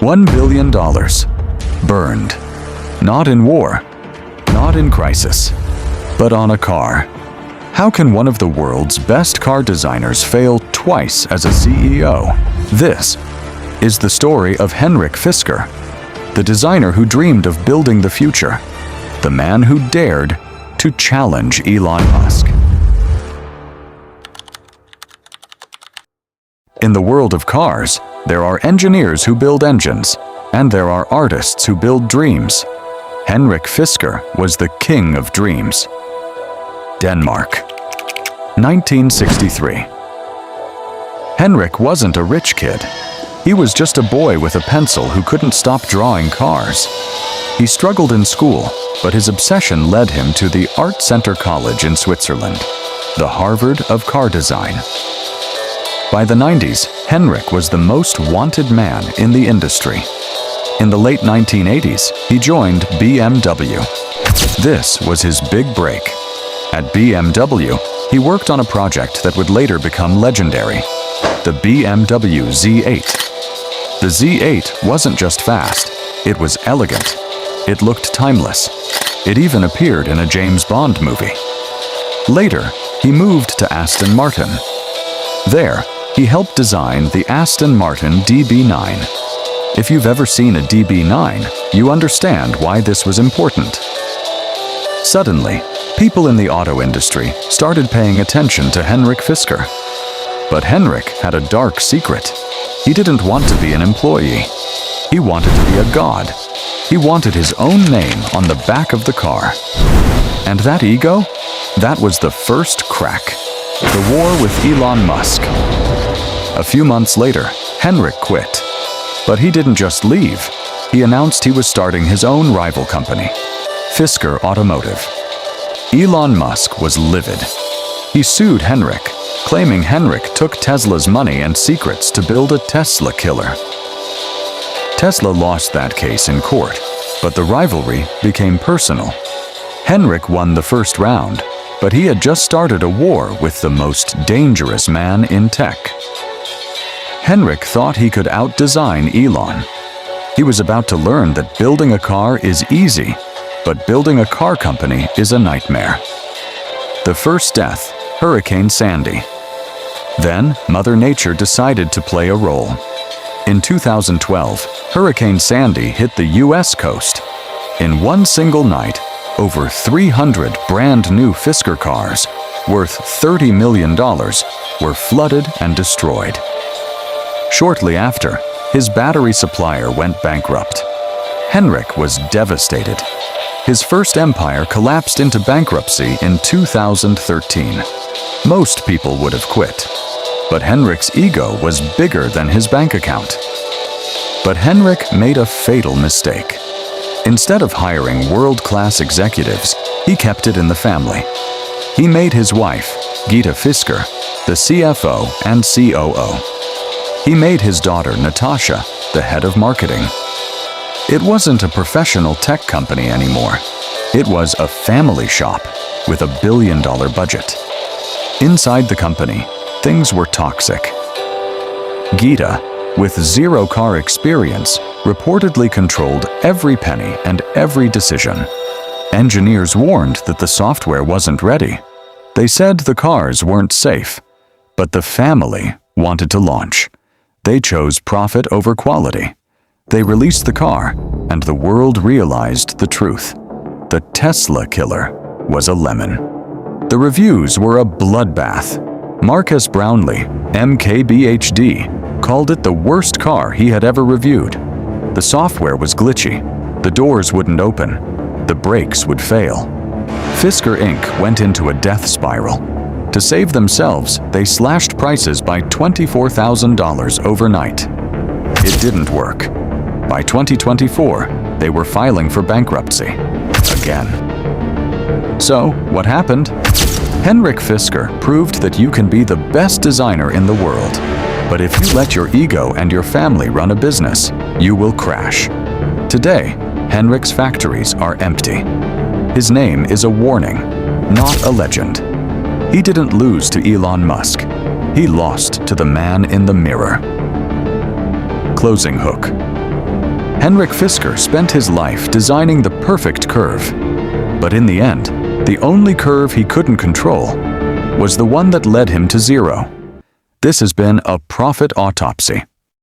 $1 billion. Burned. Not in war, not in crisis, but on a car. How can one of the world's best car designers fail twice as a CEO? This is the story of Henrik Fisker, the designer who dreamed of building the future, the man who dared to challenge Elon Musk. In the world of cars, there are engineers who build engines, and there are artists who build dreams. Henrik Fisker was the king of dreams. Denmark, 1963. Henrik wasn't a rich kid. He was just a boy with a pencil who couldn't stop drawing cars. He struggled in school, but his obsession led him to the Art Center College in Switzerland, the Harvard of car design. By the 90s, Henrik was the most wanted man in the industry. In the late 1980s, he joined BMW. This was his big break. At BMW, he worked on a project that would later become legendary, the BMW Z8. The Z8 wasn't just fast, it was elegant. It looked timeless. It even appeared in a James Bond movie. Later, he moved to Aston Martin. There, he helped design the Aston Martin DB9. If you've ever seen a DB9, you understand why this was important. Suddenly, people in the auto industry started paying attention to Henrik Fisker. But Henrik had a dark secret. He didn't want to be an employee. He wanted to be a god. He wanted his own name on the back of the car. And that ego? That was the first crack. The war with Elon Musk. A few months later, Henrik quit. But he didn't just leave. He announced he was starting his own rival company, Fisker Automotive. Elon Musk was livid. He sued Henrik, claiming Henrik took Tesla's money and secrets to build a Tesla killer. Tesla lost that case in court, but the rivalry became personal. Henrik won the first round, but he had just started a war with the most dangerous man in tech. Henrik thought he could out-design Elon. He was about to learn that building a car is easy, but building a car company is a nightmare. The first death, Hurricane Sandy. Then, Mother Nature decided to play a role. In 2012, Hurricane Sandy hit the U.S. coast. In one single night, over 300 brand-new Fisker cars, worth $30 million, were flooded and destroyed. Shortly after, his battery supplier went bankrupt. Henrik was devastated. His first empire collapsed into bankruptcy in 2013. Most people would have quit. But Henrik's ego was bigger than his bank account. But Henrik made a fatal mistake. Instead of hiring world-class executives, he kept it in the family. He made his wife, Geeta Fisker, the CFO and COO. He made his daughter, Natasha, the head of marketing. It wasn't a professional tech company anymore. It was a family shop with $1 billion budget. Inside the company, things were toxic. Geeta, with zero car experience, reportedly controlled every penny and every decision. Engineers warned that the software wasn't ready. They said the cars weren't safe. But the family wanted to launch. They chose profit over quality. They released the car, and the world realized the truth. The Tesla killer was a lemon. The reviews were a bloodbath. Marcus Brownlee, MKBHD, called it the worst car he had ever reviewed. The software was glitchy. The doors wouldn't open. The brakes would fail. Fisker Inc. went into a death spiral. To save themselves, they slashed prices by $24,000 overnight. It didn't work. By 2024, they were filing for bankruptcy. Again. So, what happened? Henrik Fisker proved that you can be the best designer in the world. But if you let your ego and your family run a business, you will crash. Today, Henrik's factories are empty. His name is a warning, not a legend. He didn't lose to Elon Musk. He lost to the man in the mirror. Closing hook. Henrik Fisker spent his life designing the perfect curve. But in the end, the only curve he couldn't control was the one that led him to zero. This has been a Profit Autopsy.